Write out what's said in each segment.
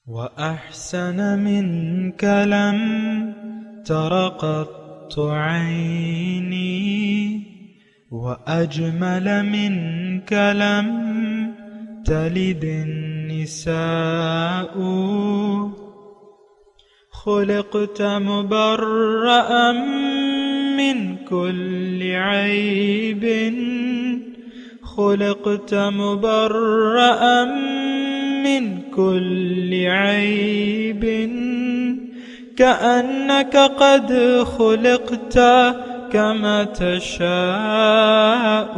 وأحسن منك لم تر قط عيني وأجمل منك لم تلد النساء خلقت مبرأ من كل عيب خلقت مبرأ من كل عيب كأنك قد خلقت كما تشاء.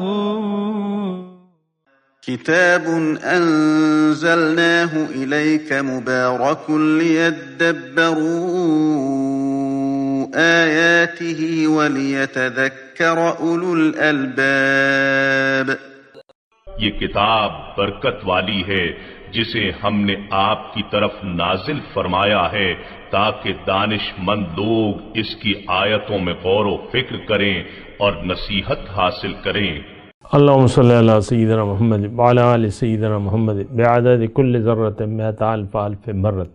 كتاب أنزلناه إليك مبارك ليدبروا آياته وليتذكر أولو الألباب. یہ کتاب برکت والی ہے جسے ہم نے آپ کی طرف نازل فرمایا ہے تاکہ دانش مند لوگ اس کی آیتوں میں غور و فکر کریں اور نصیحت حاصل کریں. اللہم صلی علی سیدنا محمد وعلی آل سیدنا محمد بعدد کل ذرۃ مئۃ الف الف مرۃ.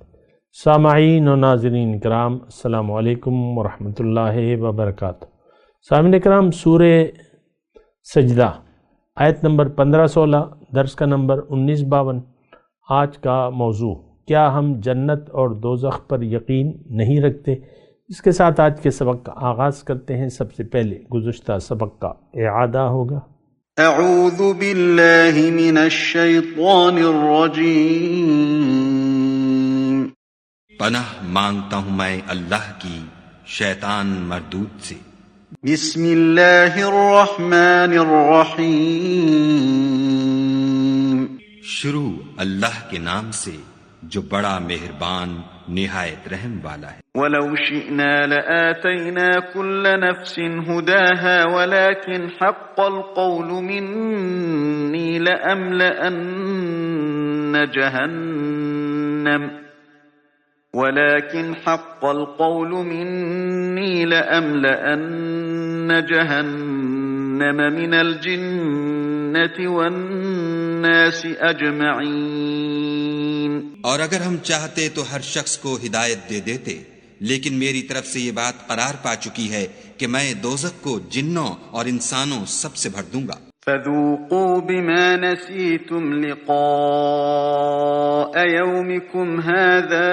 سامعین و ناظرین کرام، السلام علیکم ورحمۃ اللہ وبرکاتہ. سامعین کرام، سورہ سجدہ آیت نمبر 15-16، درس کا نمبر 19-52. آج کا موضوع، کیا ہم جنت اور دوزخ پر یقین نہیں رکھتے؟ اس کے ساتھ آج کے سبق کا آغاز کرتے ہیں. سب سے پہلے گزشتہ سبق کا اعادہ ہوگا. اعوذ باللہ من الشیطان الرجیم. پناہ مانگتا ہوں میں اللہ کی شیطان مردود سے. بسم اللہ الرحمن الرحیم. شروع اللہ کے نام سے جو بڑا مہربان نہایت رحم والا ہے. وَلَوْ شِئْنَا لَآتَيْنَا كُلَّ نَفْسٍ هُدَاهَا وَلَكِنْ حَقَّ الْقَوْلُ مِنِّي لَأَمْلَأَنَّ جَهَنَّمَ مِنَ الْجِنَّةِ وَالنَّاسِ أَجْمَعِينَ. اور اگر ہم چاہتے تو ہر شخص کو ہدایت دے دیتے، لیکن میری طرف سے یہ بات قرار پا چکی ہے کہ میں دوزخ کو جنوں اور انسانوں سب سے بھر دوں گا. فَذُوقُوا بِمَا نَسِيتُمْ لِقَاءَ يَوْمِكُمْ هَذَا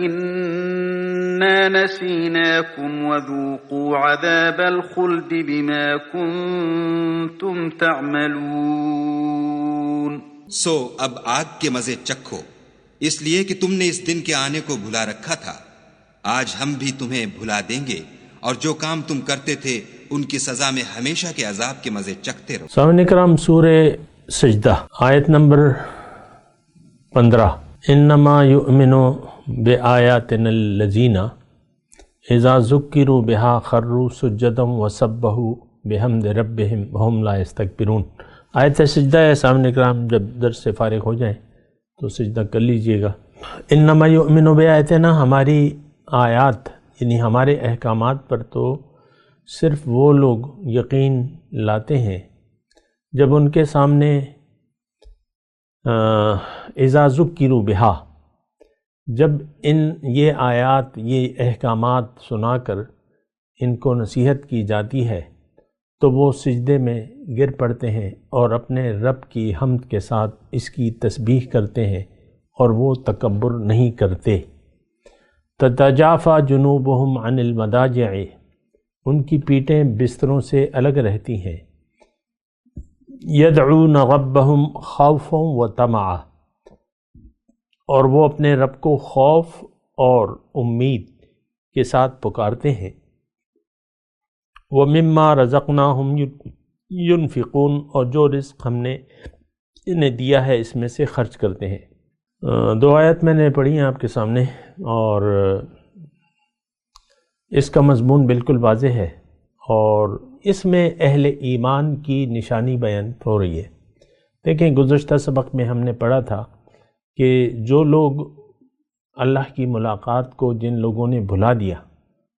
إِنَّا نَسِينَاكُمْ وَذُوقُوا عَذَابَ الْخُلْدِ بِمَا كُنتُمْ تَعْمَلُونَ. سو اب آگ کے مزے چکھو، اس لیے کہ تم نے اس دن کے آنے کو بھلا رکھا تھا. آج ہم بھی تمہیں بھلا دیں گے، اور جو کام تم کرتے تھے ان کی سزا میں ہمیشہ کے عذاب کے مزے چکھتے رہو. سامعین کرام، سورہ سجدہ آیت نمبر 15. انما یؤمن بآیاتنا الذین اذا ذکروا بها خروا سجدا وسبحوا بحمد ربهم وهم لا یستکبرون. آیت سجدہ ہے. سامنے کرام، جب درس سے فارغ ہو جائیں تو سجدہ کر لیجئے گا. انما یؤمن بآیاتنا، ہماری آیات یعنی ہمارے احکامات پر تو صرف وہ لوگ یقین لاتے ہیں جب ان کے سامنے اذا ذکروا بہا، جب یہ آیات، یہ احکامات سنا کر ان کو نصیحت کی جاتی ہے تو وہ سجدے میں گر پڑتے ہیں اور اپنے رب کی حمد کے ساتھ اس کی تسبیح کرتے ہیں اور وہ تکبر نہیں کرتے. تتجافا جنوبہم عن المضاجع، ان کی پیٹھیں بستروں سے الگ رہتی ہیں. یدعون ربہم خوفا وطمعا، اور وہ اپنے رب کو خوف اور امید کے ساتھ پکارتے ہیں. وَمِمَّا رَزَقْنَاهُمْ يُنْفِقُونَ، اور جو رزق ہم نے انہیں دیا ہے اس میں سے خرچ کرتے ہیں. 2 آیت میں نے پڑھی ہیں آپ کے سامنے، اور اس کا مضمون بالکل واضح ہے، اور اس میں اہل ایمان کی نشانی بیان ہو رہی ہے. دیکھیں، گزشتہ سبق میں ہم نے پڑھا تھا کہ جو لوگ اللہ کی ملاقات کو جن لوگوں نے بھلا دیا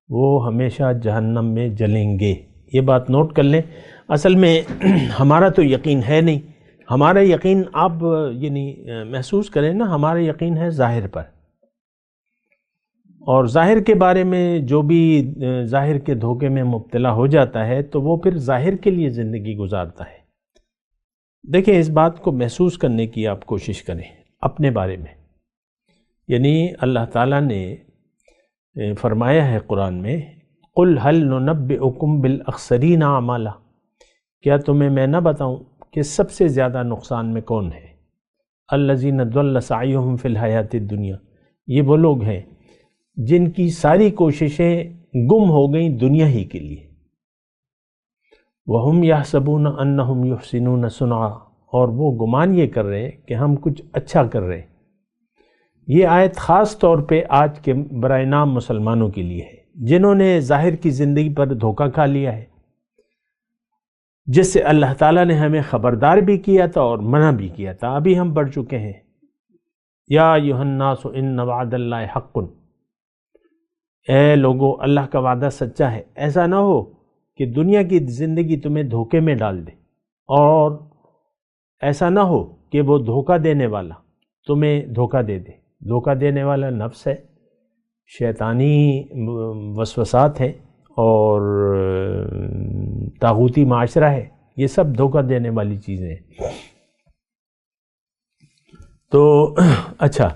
وہ ہمیشہ جہنم میں جلیں گے. یہ بات نوٹ کر لیں. اصل میں ہمارا تو یقین ہے نہیں ہمارا یقین آپ یعنی محسوس کریں نا، ہمارا یقین ہے ظاہر پر، اور ظاہر کے بارے میں جو بھی ظاہر کے دھوکے میں مبتلا ہو جاتا ہے تو وہ پھر ظاہر کے لیے زندگی گزارتا ہے۔ دیکھیں اس بات کو محسوس کرنے کی آپ کوشش کریں اپنے بارے میں، یعنی اللہ تعالیٰ نے فرمایا ہے قرآن میں، قُلْ هَلْ نُنَبِّئُكُمْ بِالْأَخْسَرِينَ أَعْمَالًا، کیا تمہیں میں نہ بتاؤں کہ سب سے زیادہ نقصان میں کون ہے؟ الَّذِينَ ضَلَّ سَعْيُهُمْ فِي الْحَيَاةِ الدُّنْيَا، یہ وہ لوگ ہیں جن کی ساری کوششیں گم ہو گئیں دنیا ہی کے لیے۔ وَهُمْ يَحْسَبُونَ أَنَّهُمْ يُحْسِنُونَ صُنْعًا، اور وہ گمان یہ کر رہے ہیں کہ ہم کچھ اچھا کر رہے ہیں۔ یہ آیت خاص طور پہ آج کے برائے نام مسلمانوں کے لیے ہے، جنہوں نے ظاہر کی زندگی پر دھوکہ کھا لیا ہے، جس سے اللہ تعالیٰ نے ہمیں خبردار بھی کیا تھا اور منع بھی کیا تھا، ابھی ہم پڑھ چکے ہیں۔ یا ایھا الناس ان وعد اللہ حق، اے لوگو اللہ کا وعدہ سچا ہے۔ ایسا نہ ہو کہ دنیا کی زندگی تمہیں دھوکے میں ڈال دے، اور ایسا نہ ہو کہ وہ دھوکہ دینے والا تمہیں دھوکہ دے دے۔ دھوکہ دینے والا نفس ہے، شیطانی وسوسات ہیں، اور طاغوتی معاشرہ ہے، یہ سب دھوکہ دینے والی چیزیں ہیں۔ تو اچھا،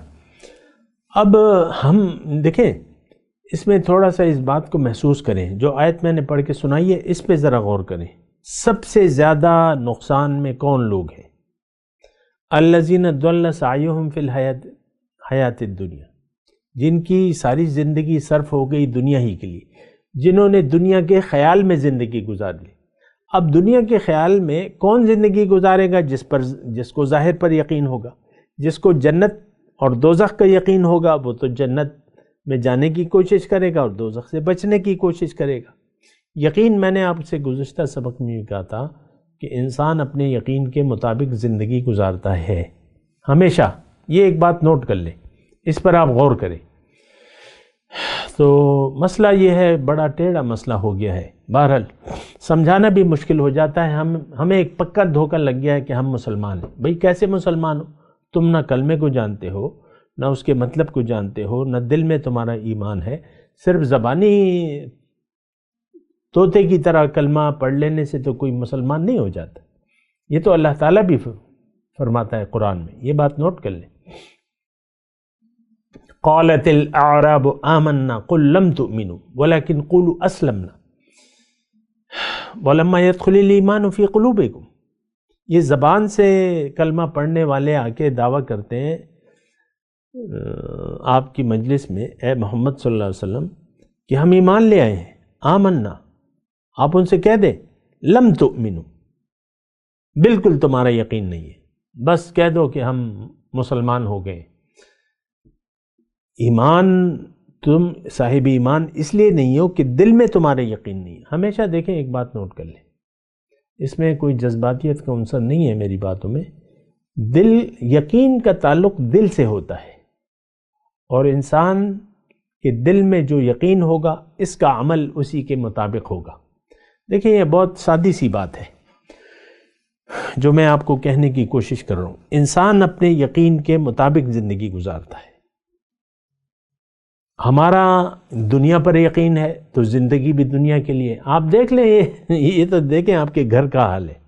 اب ہم دیکھیں اس میں تھوڑا سا اس بات کو محسوس کریں، جو آیت میں نے پڑھ کے سنائی ہے اس پہ ذرا غور کریں۔ سب سے زیادہ نقصان میں کون لوگ ہیں؟ الذین ضل سعیہم فی الحیات الدنیا، جن کی ساری زندگی صرف ہو گئی دنیا ہی کے لیے، جنہوں نے دنیا کے خیال میں زندگی گزار لی۔ اب دنیا کے خیال میں کون زندگی گزارے گا؟ جس کو ظاہر پر یقین ہوگا، جس کو جنت اور دوزخ کا یقین ہوگا، وہ تو جنت میں جانے کی کوشش کرے گا اور دوزخ سے بچنے کی کوشش کرے گا۔ یقین، میں نے آپ سے گزشتہ سبق میں کہا تھا کہ انسان اپنے یقین کے مطابق زندگی گزارتا ہے ہمیشہ، یہ ایک بات نوٹ کر لیں، اس پر آپ غور کریں۔ تو مسئلہ یہ ہے، بڑا ٹیڑھا مسئلہ ہو گیا ہے، بہرحال سمجھانا بھی مشکل ہو جاتا ہے۔ ہمیں ایک پکا دھوکہ لگ گیا ہے کہ ہم مسلمان ہیں۔ بھئی کیسے مسلمان ہو؟ تم نہ کلمے کو جانتے ہو، نہ اس کے مطلب کو جانتے ہو، نہ دل میں تمہارا ایمان ہے، صرف زبانی طوطے کی طرح کلمہ پڑھ لینے سے تو کوئی مسلمان نہیں ہو جاتا۔ یہ تو اللہ تعالیٰ بھی فرماتا ہے قرآن میں، یہ بات نوٹ کر لیں۔ قالت الاعراب آمنا قل لم تؤمنوا ولكن قولوا اسلمنا ولما يدخل الايمان في قلوبكم، یہ زبان سے کلمہ پڑھنے والے آ کے دعویٰ کرتے ہیں آپ کی مجلس میں، اے محمد صلی اللہ علیہ وسلم، کہ ہم ایمان لے آئے ہیں، آمنا، آپ ان سے کہہ دیں لم تؤمنوا، بالکل تمہارا یقین نہیں ہے، بس کہہ دو کہ ہم مسلمان ہو گئے۔ ایمان، تم صاحب ایمان اس لیے نہیں ہو کہ دل میں تمہارے یقین نہیں ہے۔ ہمیشہ دیکھیں، ایک بات نوٹ کر لیں، اس میں کوئی جذباتیت کا عنصر نہیں ہے میری باتوں میں۔ دل، یقین کا تعلق دل سے ہوتا ہے، اور انسان کے دل میں جو یقین ہوگا اس کا عمل اسی کے مطابق ہوگا۔ دیکھیں یہ بہت سادی سی بات ہے جو میں آپ کو کہنے کی کوشش کر رہا ہوں۔ انسان اپنے یقین کے مطابق زندگی گزارتا ہے۔ ہمارا دنیا پر یقین ہے تو زندگی بھی دنیا کے لیے۔ آپ دیکھ لیں، یہ تو دیکھیں آپ کے گھر کا حال ہے،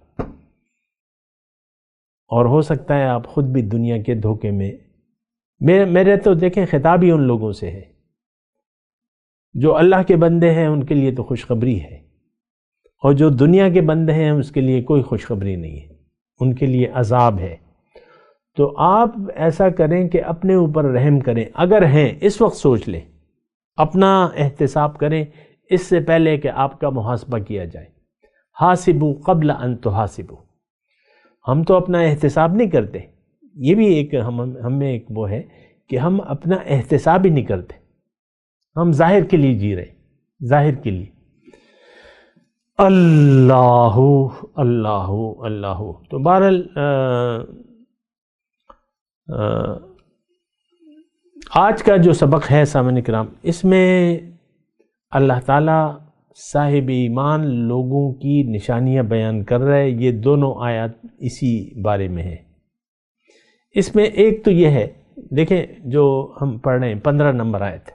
اور ہو سکتا ہے آپ خود بھی دنیا کے دھوکے میں۔ میرے تو دیکھیں خطاب ہی ان لوگوں سے ہے جو اللہ کے بندے ہیں، ان کے لیے تو خوشخبری ہے، اور جو دنیا کے بندے ہیں اس کے لیے کوئی خوشخبری نہیں ہے، ان کے لیے عذاب ہے۔ تو آپ ایسا کریں کہ اپنے اوپر رحم کریں، اگر ہیں اس وقت سوچ لیں، اپنا احتساب کریں اس سے پہلے کہ آپ کا محاسبہ کیا جائے۔ حاسبوا قبل ان تحاسبوا، ہم تو اپنا احتساب نہیں کرتے، یہ بھی ایک ہم میں ایک وہ ہے کہ ہم اپنا احتساب ہی نہیں کرتے، ہم ظاہر کے لیے جی رہے، ظاہر کے لیے۔ اللہ اللہ اللہ۔ تو بہرحال آج کا جو سبق ہے سامعین کرام، اس میں اللہ تعالیٰ صاحب ایمان لوگوں کی نشانیاں بیان کر رہا ہے۔ یہ دونوں آیات اسی بارے میں ہیں۔ اس میں ایک تو یہ ہے، دیکھیں جو ہم پڑھ رہے ہیں 15 نمبر آیت،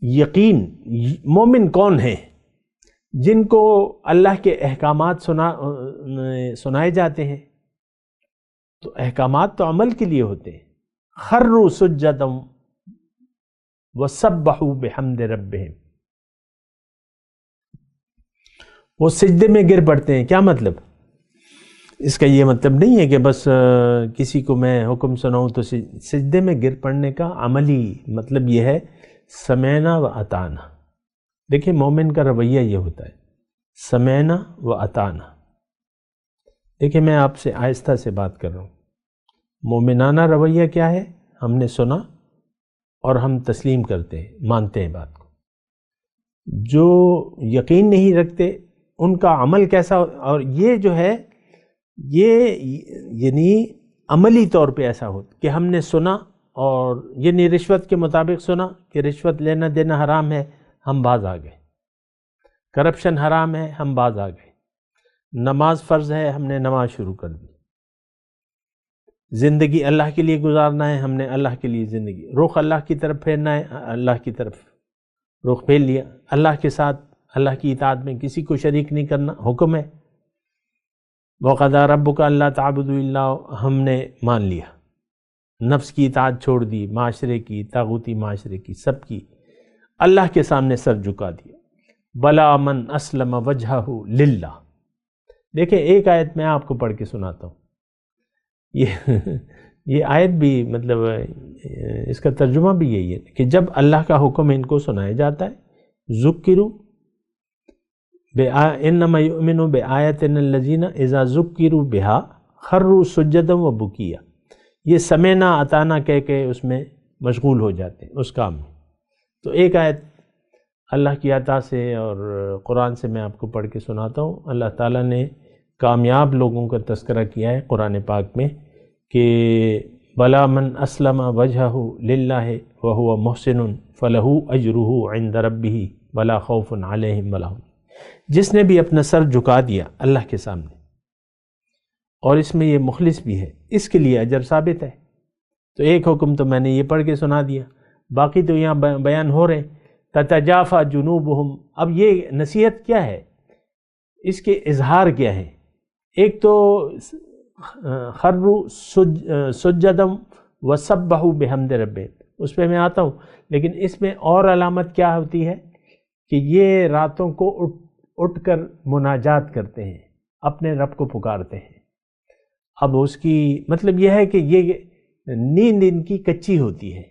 یقین مومن کون ہیں؟ جن کو اللہ کے احکامات سنائے جاتے ہیں، تو احکامات تو عمل کے لیے ہوتے ہیں۔ خروا سجدا وسبحوا بحمد ربہم، وہ سجدے میں گر پڑتے ہیں۔ کیا مطلب؟ اس کا یہ مطلب نہیں ہے کہ بس کسی کو میں حکم سناؤں تو سجدے میں گر پڑنے کا عملی مطلب یہ ہے سمعنا و اطعنا۔ دیکھیں مومن کا رویہ یہ ہوتا ہے سمعنا و اطعنا۔ دیکھیں میں آپ سے آہستہ سے بات کر رہا ہوں، مومنانہ رویہ کیا ہے؟ ہم نے سنا اور ہم تسلیم کرتے ہیں، مانتے ہیں بات کو۔ جو یقین نہیں رکھتے ان کا عمل کیسا؟ اور یہ جو ہے یہ یعنی عملی طور پہ ایسا ہوتا کہ ہم نے سنا، اور یعنی رشوت کے مطابق سنا کہ رشوت لینا دینا حرام ہے، ہم باز آ گئے۔ کرپشن حرام ہے، ہم باز آ گئے۔ نماز فرض ہے، ہم نے نماز شروع کر دی۔ زندگی اللہ کے لیے گزارنا ہے، ہم نے اللہ کے لیے زندگی، رخ اللہ کی طرف پھیرنا ہے، اللہ کی طرف رخ پھیر لیا۔ اللہ کے ساتھ اللہ کی اطاعت میں کسی کو شریک نہیں کرنا حکم ہے۔ وَقَضَىٰ رَبُّكَ أَلَّا تَعْبُدُوا إِلَّا، ہم نے مان لیا، نفس کی اطاعت چھوڑ دی، معاشرے کی، طاغوتی معاشرے کی، سب کی، اللہ کے سامنے سر جھکا دیا۔ بَلَا مَنْ أَسْلَمَ وَجْهَهُ لِلَّهِ۔ دیکھیں ایک آیت میں آپ کو پڑھ کے سناتا ہوں، یہ آیت بھی مطلب اس کا ترجمہ بھی یہی ہے کہ جب اللہ کا حکم ان کو سنایا جاتا ہے، ذکروا انما یؤمن بآیاتنا الذین اذا ذکروا بها خروا سجدا وبکیا، یہ سمعنا اطعنا کہہ کے اس میں مشغول ہو جاتے ہیں اس کام میں۔ تو ایک آیت اللہ کی عطا سے اور قرآن سے میں آپ کو پڑھ کے سناتا ہوں۔ اللہ تعالیٰ نے کامیاب لوگوں کا تذکرہ کیا ہے قرآن پاک میں کہ بلا من اسلم وجہہ للہ وہو محسن فلہ اجرہ عند ربہ ولا خوف علیہم ولا هم، جس نے بھی اپنا سر جھکا دیا اللہ کے سامنے اور اس میں یہ مخلص بھی ہے، اس کے لیے اجر ثابت ہے۔ تو ایک حکم تو میں نے یہ پڑھ کے سنا دیا، باقی تو یہاں بیان ہو رہے۔ تتجافى جنوبهم، اب یہ نصیحت کیا ہے، اس کے اظہار کیا ہے؟ ایک تو خروا سجدا وسبحوا بحمد ربہم، اس پہ میں آتا ہوں، لیکن اس میں اور علامت کیا ہوتی ہے کہ یہ راتوں کو اٹھ کر مناجات کرتے ہیں، اپنے رب کو پکارتے ہیں۔ اب اس کی مطلب یہ ہے کہ یہ نیند ان کی کچی ہوتی ہے،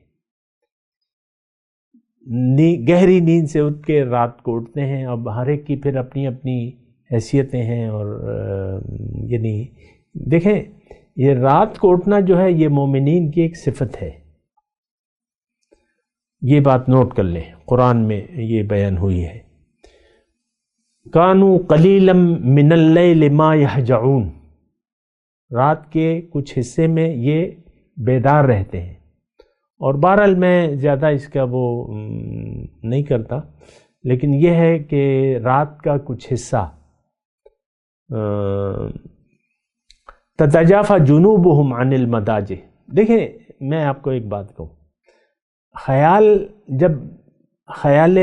گہری نیند سے اٹھ کے رات کو اٹھتے ہیں۔ اب ہر ایک کی پھر اپنی اپنی حیثیتیں ہیں، اور یعنی دیکھیں یہ رات کو اٹھنا جو ہے یہ مومنین کی ایک صفت ہے، یہ بات نوٹ کر لیں، قرآن میں یہ بیان ہوئی ہے۔ کانوا قلیلا من اللیل ما یہجعون، رات کے کچھ حصے میں یہ بیدار رہتے ہیں۔ اور بہرحال میں زیادہ اس کا وہ نہیں کرتا، لیکن یہ ہے کہ رات کا کچھ حصہ تتجافى جنوبهم عن المضاجع۔ دیکھیں میں آپ کو ایک بات کہوں، جب خیال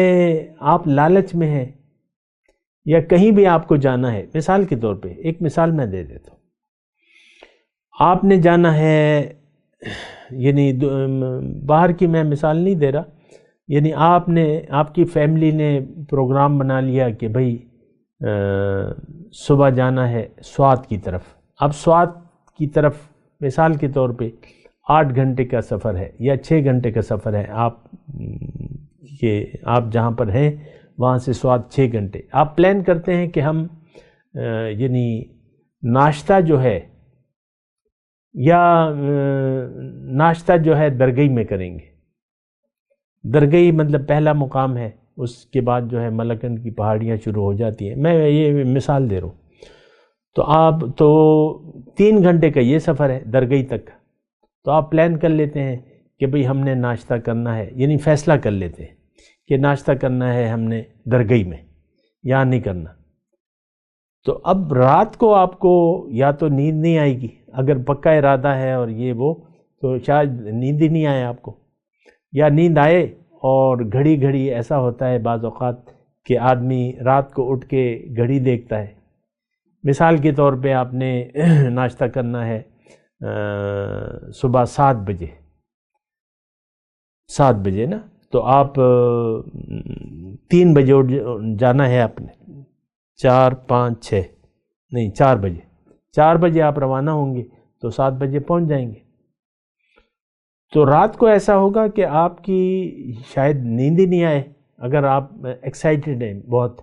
آپ لالچ میں ہیں یا کہیں بھی آپ کو جانا ہے، مثال کے طور پہ ایک مثال میں دے دیتا ہوں، آپ نے جانا ہے، یعنی باہر کی میں مثال نہیں دے رہا، یعنی آپ کی فیملی نے پروگرام بنا لیا کہ بھئی صبح جانا ہے سوات کی طرف۔ اب سوات کی طرف مثال کے طور پہ 8 گھنٹے کا سفر ہے یا 6 گھنٹے کا سفر ہے، آپ جہاں پر ہیں وہاں سے سوات 6 گھنٹے۔ آپ پلان کرتے ہیں کہ ہم یعنی ناشتہ جو ہے ناشتہ جو ہے درگئی میں کریں گے۔ درگئی مطلب پہلا مقام ہے، اس کے بعد جو ہے ملکنڈ کی پہاڑیاں شروع ہو جاتی ہیں، میں یہ مثال دے رہا ہوں۔ تو 3 گھنٹے کا یہ سفر ہے درگئی تک، تو آپ پلان کر لیتے ہیں کہ بھئی ہم نے ناشتہ کرنا ہے، یعنی فیصلہ کر لیتے ہیں کہ ناشتہ کرنا ہے ہم نے درگئی میں۔ یہاں نہیں کرنا. تو اب رات کو آپ کو یا تو نیند نہیں آئے گی، اگر پکا ارادہ ہے اور یہ وہ، تو شاید نیند ہی نہیں آئے آپ کو، یا نیند آئے اور گھڑی گھڑی ایسا ہوتا ہے بعض اوقات کہ آدمی رات کو اٹھ کے گھڑی دیکھتا ہے. مثال کے طور پہ آپ نے ناشتہ کرنا ہے صبح 7 بجے نا، تو آپ 3 بجے اٹھ جانا ہے آپ نے، 4 5 6 نہیں 4 بجے آپ روانہ ہوں گے تو 7 بجے پہنچ جائیں گے. تو رات کو ایسا ہوگا کہ آپ کی شاید نیند ہی نہیں آئے. اگر آپ ایکسائٹڈ ہیں بہت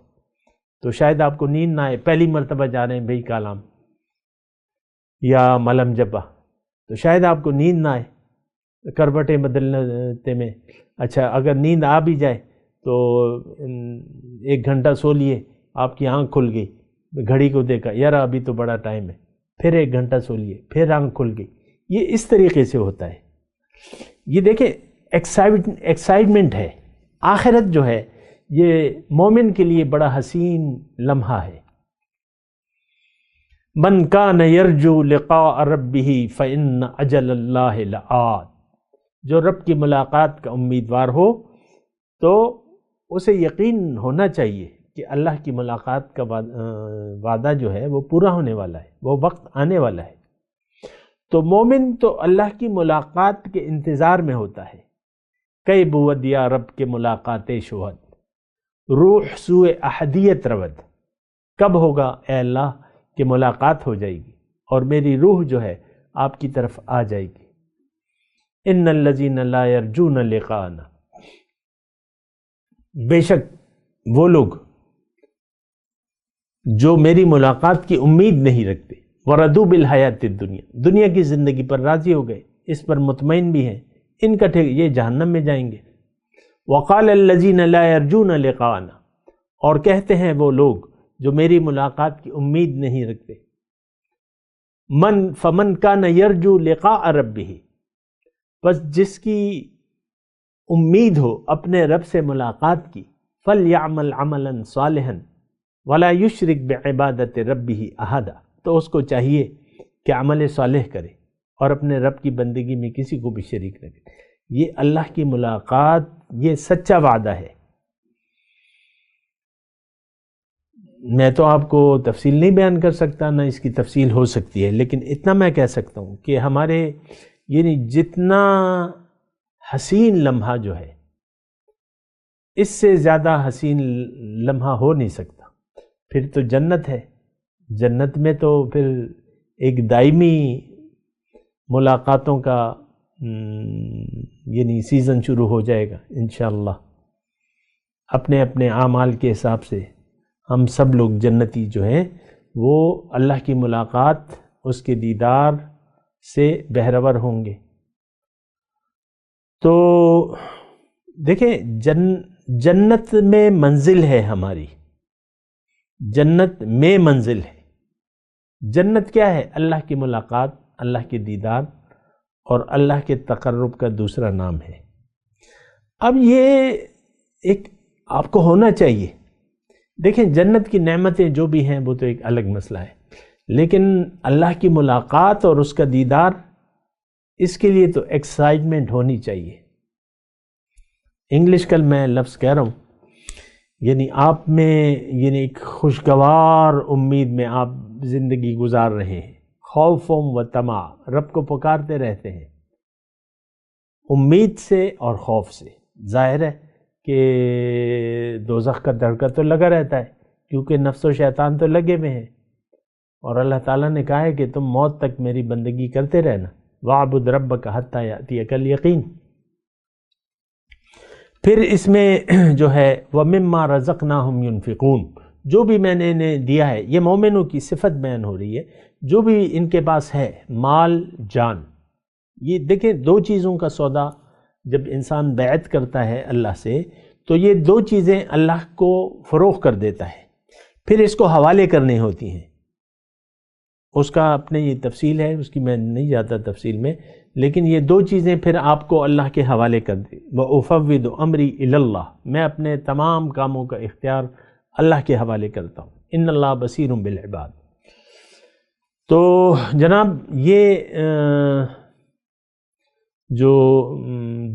تو شاید آپ کو نیند نہ آئے، پہلی مرتبہ جا رہے ہیں بھئی کالام یا ملم جبہ، تو شاید آپ کو نیند نہ آئے کروٹیں بدلنے میں. اچھا اگر نیند آ بھی جائے تو 1 گھنٹہ سو لیے، آپ کی آنکھ کھل گئی، گھڑی کو دیکھا یار ابھی تو بڑا ٹائم ہے، پھر 1 گھنٹہ سو لیے، پھر آنکھ کھل گئی. یہ اس طریقے سے ہوتا ہے. یہ دیکھیں ایکسائٹمنٹ ہے. آخرت جو ہے یہ مومن کے لیے بڑا حسین لمحہ ہے. من کان یرجو لقاء ربہ فإن اجل اللہ لآت. جو رب کی ملاقات کا امیدوار ہو تو اسے یقین ہونا چاہیے کہ اللہ کی ملاقات کا وعدہ جو ہے وہ پورا ہونے والا ہے، وہ وقت آنے والا ہے. تو مومن تو اللہ کی ملاقات کے انتظار میں ہوتا ہے. کئی بود یا رب کے ملاقات شہد، روح سوئے احدیت رود. کب ہوگا اے اللہ کہ ملاقات ہو جائے گی اور میری روح جو ہے آپ کی طرف آ جائے گی. ان الذین لا یرجون لقاءنا، بے شک وہ لوگ جو میری ملاقات کی امید نہیں رکھتے، وردوا بالحیات الدنیا، دنیا کی زندگی پر راضی ہو گئے، اس پر مطمئن بھی ہیں، ان کا یہ جہنم میں جائیں گے. وقال الذین لا یرجون لقاءنا، اور کہتے ہیں وہ لوگ جو میری ملاقات کی امید نہیں رکھتے، فمن کان یرجو لقاء ربہ، بس جس کی امید ہو اپنے رب سے ملاقات کی، فلیعمل عملا صالحا ولا یشرک بعبادت ربہ احدا، تو اس کو چاہیے کہ عمل صالح کرے اور اپنے رب کی بندگی میں کسی کو بھی شریک نہ کرے. یہ اللہ کی ملاقات یہ سچا وعدہ ہے. میں تو آپ کو تفصیل نہیں بیان کر سکتا، نہ اس کی تفصیل ہو سکتی ہے، لیکن اتنا میں کہہ سکتا ہوں کہ ہمارے یعنی جتنا حسین لمحہ جو ہے اس سے زیادہ حسین لمحہ ہو نہیں سکتا. پھر تو جنت ہے، جنت میں تو پھر ایک دائمی ملاقاتوں کا یعنی سیزن شروع ہو جائے گا انشاءاللہ. اپنے اپنے اعمال کے حساب سے ہم سب لوگ جنتی جو ہیں وہ اللہ کی ملاقات، اس کے دیدار سے بہرور ہوں گے. تو دیکھیں جنت میں منزل ہے ہماری، جنت میں منزل ہے. جنت کیا ہے؟ اللہ کی ملاقات، اللہ کے دیدار اور اللہ کے تقرب کا دوسرا نام ہے. اب یہ ایک آپ کو ہونا چاہیے. دیکھیں جنت کی نعمتیں جو بھی ہیں وہ تو ایک الگ مسئلہ ہے، لیکن اللہ کی ملاقات اور اس کا دیدار، اس کے لیے تو ایکسائٹمنٹ ہونی چاہیے. انگلش کل میں لفظ کہہ رہا ہوں، یعنی آپ میں یعنی ایک خوشگوار امید میں آپ زندگی گزار رہے ہیں. خوف و طمع، رب کو پکارتے رہتے ہیں امید سے اور خوف سے. ظاہر ہے کہ دوزخ کا دھڑکا تو لگا رہتا ہے کیونکہ نفس و شیطان تو لگے ہوئے ہیں، اور اللہ تعالیٰ نے کہا ہے کہ تم موت تک میری بندگی کرتے رہنا. وَاعْبُدْ رَبَّكَ حَتَّى يَأْتِيَكَ الْيَقِينُ. پھر اس میں جو ہے وَمِمَّا رَزَقْنَاهُمْ يُنْفِقُونَ، جو بھی میں نے انہیں دیا ہے، یہ مومنوں کی صفت بیان ہو رہی ہے، جو بھی ان کے پاس ہے مال جان. یہ دیکھیں دو چیزوں کا سودا جب انسان بیعت کرتا ہے اللہ سے تو یہ دو چیزیں اللہ کو فروغ کر دیتا ہے، پھر اس کو حوالے کرنے ہوتی ہیں. اس کا اپنے یہ تفصیل ہے، اس کی میں نہیں جاتا تفصیل میں، لیکن یہ دو چیزیں پھر آپ کو اللہ کے حوالے کر دے. وَأُفَوِّضُ أَمْرِي إِلَى اللَّهِ، میں اپنے تمام کاموں کا اختیار اللہ کے حوالے کرتا ہوں، ان اللہ بصیر بالعباد۔ تو جناب یہ جو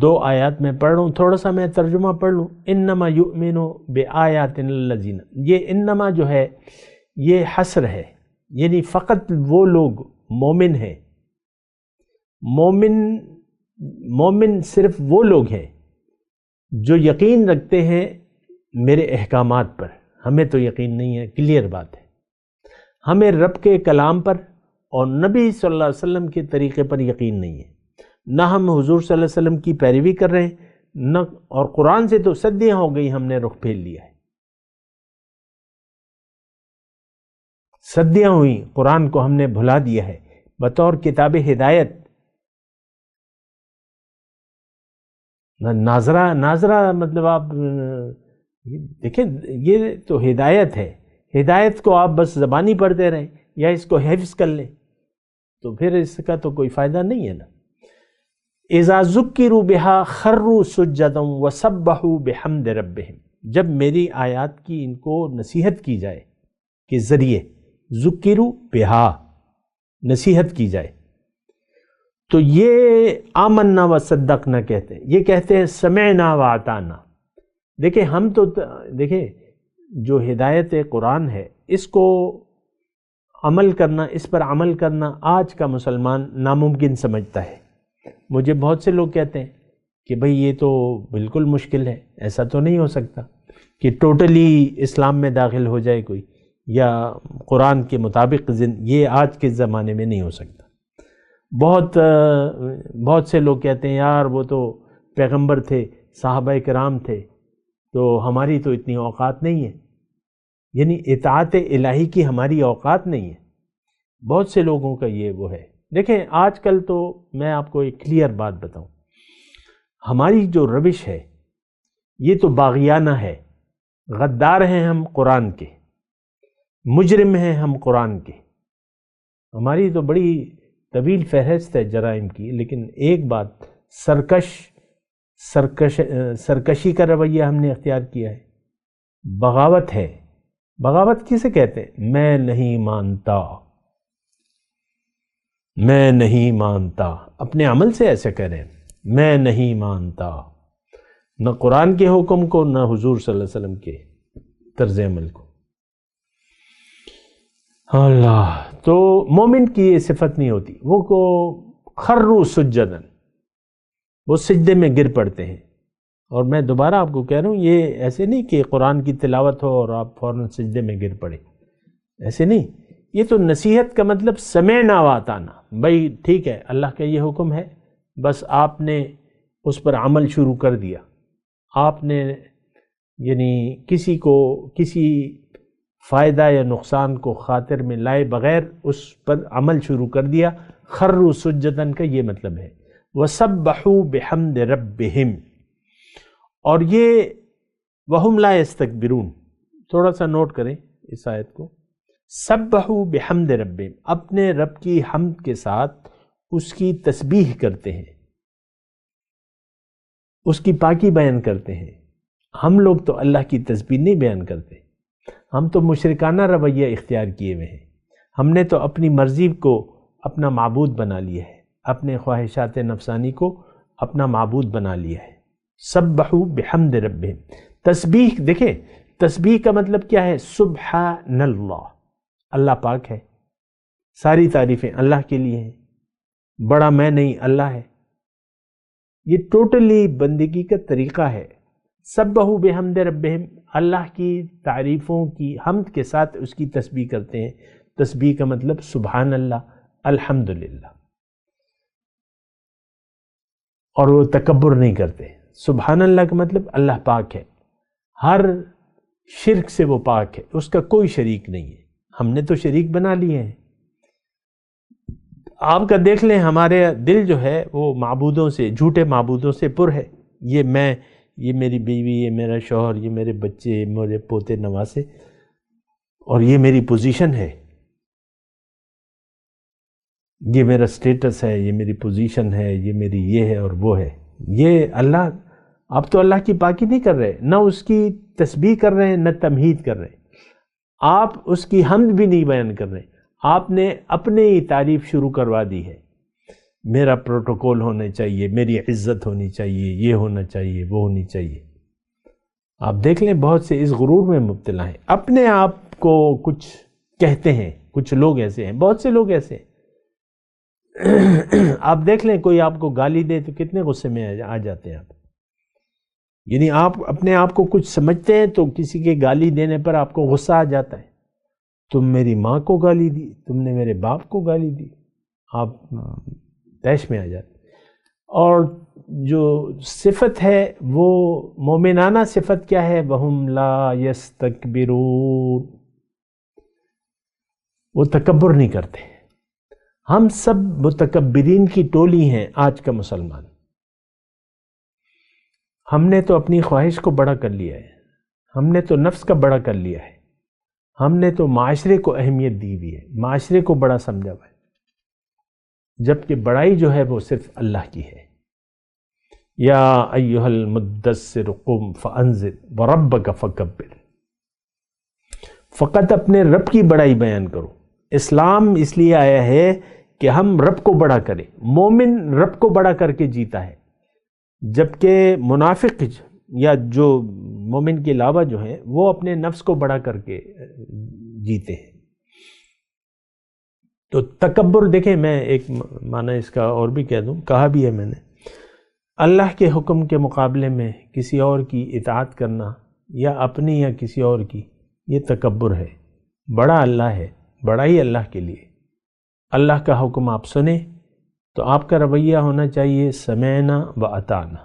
2 آیات میں پڑھ رہا ہوں، تھوڑا سا میں ترجمہ پڑھ لوں۔ انما یؤمن بآیاتنا الذین، یہ انما جو ہے یہ حصر ہے، یعنی فقط وہ لوگ مومن ہیں، مومن صرف وہ لوگ ہیں جو یقین رکھتے ہیں میرے احکامات پر۔ ہمیں تو یقین نہیں ہے، کلیئر بات ہے، ہمیں رب کے کلام پر اور نبی صلی اللہ علیہ وسلم کے طریقے پر یقین نہیں ہے، نہ ہم حضور صلی اللہ علیہ وسلم کی پیروی کر رہے ہیں، نہ، اور قرآن سے تو صدیاں ہو گئی ہم نے رخ پھیر لیا ہے، صدیاں ہوئی قرآن کو ہم نے بھلا دیا ہے بطور کتاب ہدایت۔ ناظرہ مطلب آپ دیکھیں، یہ تو ہدایت ہے، ہدایت کو آپ بس زبانی پڑھتے رہیں یا اس کو حفظ کر لیں تو پھر اس کا تو کوئی فائدہ نہیں ہے نا۔ اذا ذکروا بہا خروا سجدا وسبحوا بحمد ربہم، جب میری آیات کی ان کو نصیحت کی جائے کے ذریعے، ذکروا بہا نصیحت کی جائے، تو یہ آمنا وصدقنا کہتے ہیں، یہ کہتے ہیں سمعنا واطعنا۔ دیکھیں ہم تو دیکھیں جو ہدایت قرآن ہے اس کو عمل کرنا، اس پر عمل کرنا آج کا مسلمان ناممکن سمجھتا ہے۔ مجھے بہت سے لوگ کہتے ہیں کہ بھئی یہ تو بالکل مشکل ہے، ایسا تو نہیں ہو سکتا کہ ٹوٹلی اسلام میں داخل ہو جائے کوئی، یا قرآن کے مطابق یہ آج کے زمانے میں نہیں ہو سکتا۔ بہت سے لوگ کہتے ہیں یار وہ تو پیغمبر تھے، صحابہ کرام تھے، تو ہماری تو اتنی اوقات نہیں ہے، یعنی اطاعت الہی کی ہماری اوقات نہیں ہے۔ بہت سے لوگوں کا یہ وہ ہے۔ دیکھیں آج کل تو میں آپ کو ایک کلیئر بات بتاؤں، ہماری جو روش ہے یہ تو باغیانہ ہے، غدار ہیں ہم قرآن کے، مجرم ہیں ہم قرآن کے، ہماری تو بڑی طویل فہرست ہے جرائم کی، لیکن ایک بات، سرکشی کا رویہ ہم نے اختیار کیا ہے، بغاوت ہے۔ بغاوت کسے کہتے ہیں؟ میں نہیں مانتا، میں نہیں مانتا، اپنے عمل سے ایسے کہہ رہے ہیں، میں نہیں مانتا نہ قرآن کے حکم کو نہ حضور صلی اللہ علیہ وسلم کے طرز عمل کو۔ اللہ، تو مومن کی یہ صفت نہیں ہوتی، وہ کو خروا سجدن، وہ سجدے میں گر پڑتے ہیں۔ اور میں دوبارہ آپ کو کہہ رہا ہوں، یہ ایسے نہیں کہ قرآن کی تلاوت ہو اور آپ فوراً سجدے میں گر پڑے، ایسے نہیں، یہ تو نصیحت کا مطلب سمعنا واطعنا، بھائی ٹھیک ہے اللہ کا یہ حکم ہے، بس آپ نے اس پر عمل شروع کر دیا، آپ نے یعنی کسی کو کسی فائدہ یا نقصان کو خاطر میں لائے بغیر اس پر عمل شروع کر دیا۔ خروا سجدن کا یہ مطلب ہے، وسبحوا بحمد ربہم، اور یہ وہم لا یستکبرون، تھوڑا سا نوٹ کریں اس آیت کو، سبحوا بحمد ربہم، اپنے رب کی حمد کے ساتھ اس کی تسبیح کرتے ہیں، اس کی پاکی بیان کرتے ہیں۔ ہم لوگ تو اللہ کی تسبیح نہیں بیان کرتے، ہم تو مشرکانہ رویہ اختیار کیے ہوئے ہیں، ہم نے تو اپنی مرضی کو اپنا معبود بنا لیا ہے، اپنے خواہشات نفسانی کو اپنا معبود بنا لیا ہے۔ سبحوا بحمد ربہم، تسبیح، دیکھیں تسبیح کا مطلب کیا ہے؟ سبحان اللہ، اللہ پاک ہے، ساری تعریفیں اللہ کے لیے ہیں، بڑا میں نہیں، اللہ ہے۔ یہ ٹوٹلی بندگی کا طریقہ ہے۔ سبحوا بحمد ربہم، اللہ کی تعریفوں کی حمد کے ساتھ اس کی تسبیح کرتے ہیں۔ تسبیح کا مطلب سبحان اللہ، الحمدللہ، اور وہ تکبر نہیں کرتے۔ سبحان اللہ کا مطلب اللہ پاک ہے، ہر شرک سے وہ پاک ہے، اس کا کوئی شریک نہیں ہے، ہم نے تو شریک بنا لیے ہیں۔ آپ کا دیکھ لیں ہمارے دل جو ہے وہ معبودوں سے، جھوٹے معبودوں سے پر ہے، یہ میں، یہ میری بیوی، یہ میرا شوہر، یہ میرے بچے، یہ میرے پوتے نواسے، اور یہ میری پوزیشن ہے، یہ میرا سٹیٹس ہے، یہ میری پوزیشن ہے، یہ میری یہ ہے اور وہ ہے۔ یہ اللہ آپ تو اللہ کی پاکی نہیں کر رہے، نہ اس کی تسبیح کر رہے ہیں، نہ تمہید کر رہے ہیں، آپ اس کی حمد بھی نہیں بیان کر رہے، آپ نے اپنے ہی تعریف شروع کروا دی ہے، میرا پروٹوکول ہونا چاہیے، میری عزت ہونی چاہیے، یہ ہونا چاہیے، وہ ہونی چاہیے۔ آپ دیکھ لیں بہت سے اس غرور میں مبتلا ہیں، اپنے آپ کو کچھ کہتے ہیں، کچھ لوگ ایسے ہیں، بہت سے لوگ ایسے ہیں۔ آپ دیکھ لیں کوئی آپ کو گالی دے تو کتنے غصے میں آ جاتے ہیں آپ، یعنی آپ اپنے آپ کو کچھ سمجھتے ہیں تو کسی کے گالی دینے پر آپ کو غصہ آ جاتا ہے، تم میری ماں کو گالی دی، تم نے میرے باپ کو گالی دی، آپ تیش میں آ جاتے۔ اور جو صفت ہے وہ مومنانہ صفت کیا ہے؟ وَهُمْ لَا يَسْتَكْبِرُونَ، وہ تکبر نہیں کرتے۔ ہم سب متکبرین کی ٹولی ہیں آج کا مسلمان، ہم نے تو اپنی خواہش کو بڑا کر لیا ہے، ہم نے تو نفس کا بڑا کر لیا ہے، ہم نے تو معاشرے کو اہمیت دی ہوئی ہے، معاشرے کو بڑا سمجھا ہوا ہے، جبکہ بڑائی جو ہے وہ صرف اللہ کی ہے۔ یا ایھا المدثر قم فانذر وربک فکبر، فقط اپنے رب کی بڑائی بیان کرو۔ اسلام اس لیے آیا ہے کہ ہم رب کو بڑا کریں، مومن رب کو بڑا کر کے جیتا ہے، جبکہ منافق یا جو مومن کے علاوہ جو ہیں وہ اپنے نفس کو بڑا کر کے جیتے ہیں۔ تو تکبر دیکھیں، میں ایک معنی اس کا اور بھی کہہ دوں، کہا بھی ہے میں نے، اللہ کے حکم کے مقابلے میں کسی اور کی اطاعت کرنا یا اپنی یا کسی اور کی، یہ تکبر ہے۔ بڑا اللہ ہے، بڑا ہی اللہ کے لیے۔ اللہ کا حکم آپ سنیں تو آپ کا رویہ ہونا چاہیے سمعنا و اطعنا،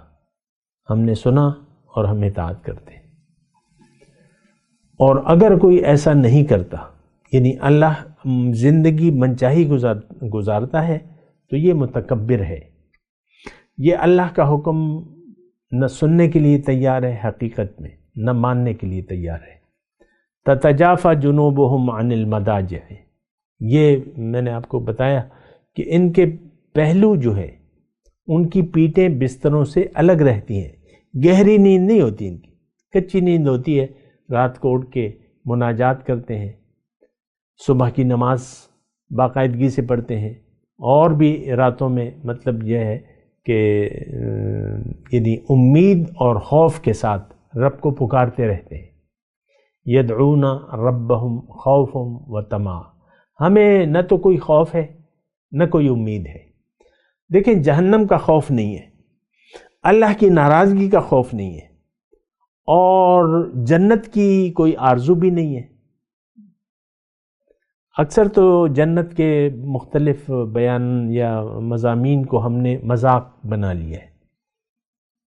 ہم نے سنا اور ہم اطاعت کرتے ہیں۔ اور اگر کوئی ایسا نہیں کرتا، یعنی اللہ زندگی منچاہی گزارتا ہے، تو یہ متکبر ہے، یہ اللہ کا حکم نہ سننے کے لیے تیار ہے حقیقت میں، نہ ماننے کے لیے تیار ہے۔ تتجافى جنوبهم عن المضاجع، یہ میں نے آپ کو بتایا کہ ان کے پہلو جو ہے ان کی پیٹیں بستروں سے الگ رہتی ہیں، گہری نیند نہیں ہوتی ان کی، کچی نیند ہوتی ہے، رات کو اٹھ کے مناجات کرتے ہیں، صبح کی نماز باقاعدگی سے پڑھتے ہیں، اور بھی راتوں میں مطلب یہ ہے کہ یعنی امید اور خوف کے ساتھ رب کو پکارتے رہتے ہیں۔ یدعون ربہم خوفا و طمعا، ہمیں نہ تو کوئی خوف ہے نہ کوئی امید ہے۔ دیکھیں جہنم کا خوف نہیں ہے، اللہ کی ناراضگی کا خوف نہیں ہے، اور جنت کی کوئی آرزو بھی نہیں ہے۔ اکثر تو جنت کے مختلف بیان یا مضامین کو ہم نے مذاق بنا لیا ہے۔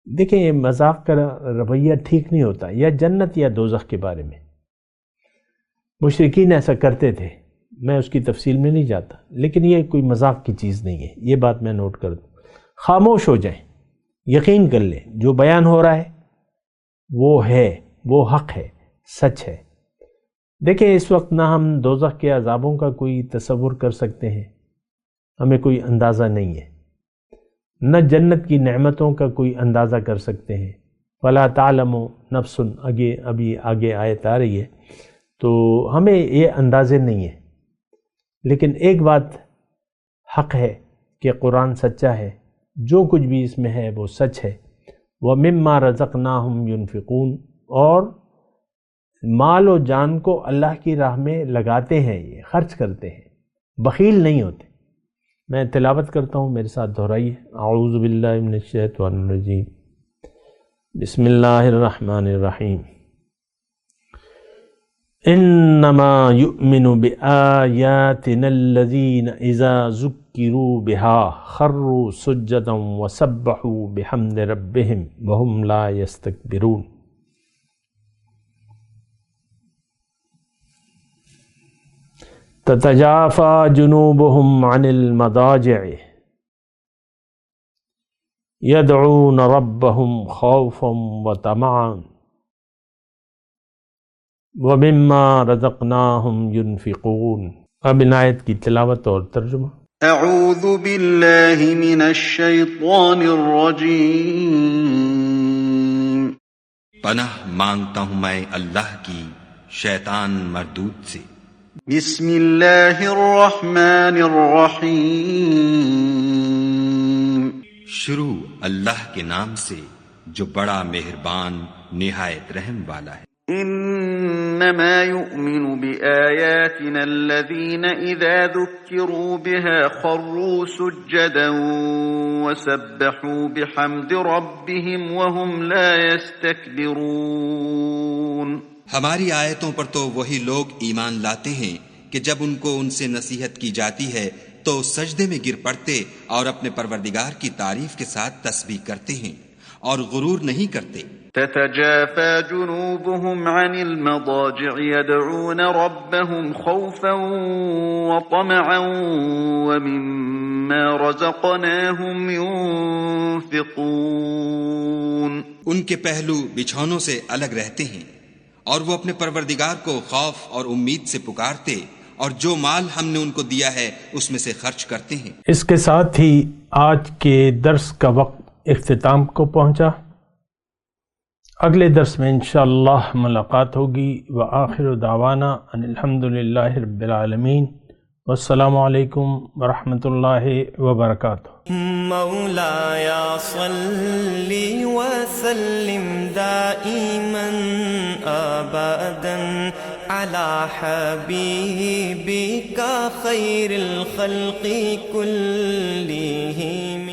دیکھیں یہ مذاق کا رویہ ٹھیک نہیں ہوتا، یا جنت یا دوزخ کے بارے میں مشرکین ایسا کرتے تھے، میں اس کی تفصیل میں نہیں جاتا، لیکن یہ کوئی مذاق کی چیز نہیں ہے، یہ بات میں نوٹ کر دوں۔ خاموش ہو جائیں، یقین کر لیں جو بیان ہو رہا ہے وہ ہے، وہ حق ہے، سچ ہے۔ دیکھیں اس وقت نہ ہم دوزخ کے عذابوں کا کوئی تصور کر سکتے ہیں، ہمیں کوئی اندازہ نہیں ہے، نہ جنت کی نعمتوں کا کوئی اندازہ کر سکتے ہیں۔ فَلَا تَعْلَمُ نَفْسٌ، ابھی آگے آیت آ رہی ہے، تو ہمیں یہ اندازے نہیں ہیں، لیکن ایک بات حق ہے کہ قرآن سچا ہے، جو کچھ بھی اس میں ہے وہ سچ ہے۔ وَمِمَّا رَزَقْنَاهُمْ يُنْفِقُونَ، اور مال و جان کو اللہ کی راہ میں لگاتے ہیں، یہ خرچ کرتے ہیں، بخیل نہیں ہوتے۔ میں تلاوت کرتا ہوں، میرے ساتھ دہرائیے۔ اعوذ باللہ من الشیطان الرجیم، بسم اللہ الرحمن الرحیم۔ انما یؤمن بآیاتنا الذین اذا ذکروا بها خروا سجدا وسبحوا بحمد ربهم وهم لا یستکبرون۔ تتجافى جنوبهم عن المضاجع يدعون ربهم خوفا وطمعا ومما رزقناهم ينفقون۔ اب ان آیت کی تلاوت اور ترجمہ۔ اعوذ باللہ من الشیطان الرجیم، پناہ مانگتا ہوں میں اللہ کی شیطان مردود سے۔ بسم اللہ الرحمن الرحیم، شروع اللہ کے نام سے جو بڑا مہربان نہایت رحم والا ہے۔ انما يؤمن بآياتنا الذين اذا ذكروا بها خروا سجدا وسبحوا بحمد ربهم وهم لا يستكبرون۔ ہماری آیتوں پر تو وہی لوگ ایمان لاتے ہیں کہ جب ان کو ان سے نصیحت کی جاتی ہے تو سجدے میں گر پڑتے اور اپنے پروردگار کی تعریف کے ساتھ تسبیح کرتے ہیں اور غرور نہیں کرتے۔ تتجافى جنوبهم عن المضاجع يدعون ربهم خوفا وطمعا ومما رزقناهم ينفقون۔ ان کے پہلو بچھونوں سے الگ رہتے ہیں اور وہ اپنے پروردگار کو خوف اور امید سے پکارتے اور جو مال ہم نے ان کو دیا ہے اس میں سے خرچ کرتے ہیں۔ اس کے ساتھ ہی آج کے درس کا وقت اختتام کو پہنچا۔ اگلے درس میں انشاءاللہ ملاقات ہوگی۔ وآخر دعوانا ان الحمدللہ رب العالمین، والسلام علیکم ورحمۃ اللہ وبرکاتہ۔ مولایا صلی وسلم دائما ابدا علی حبیبک خیر الخلق کلہم۔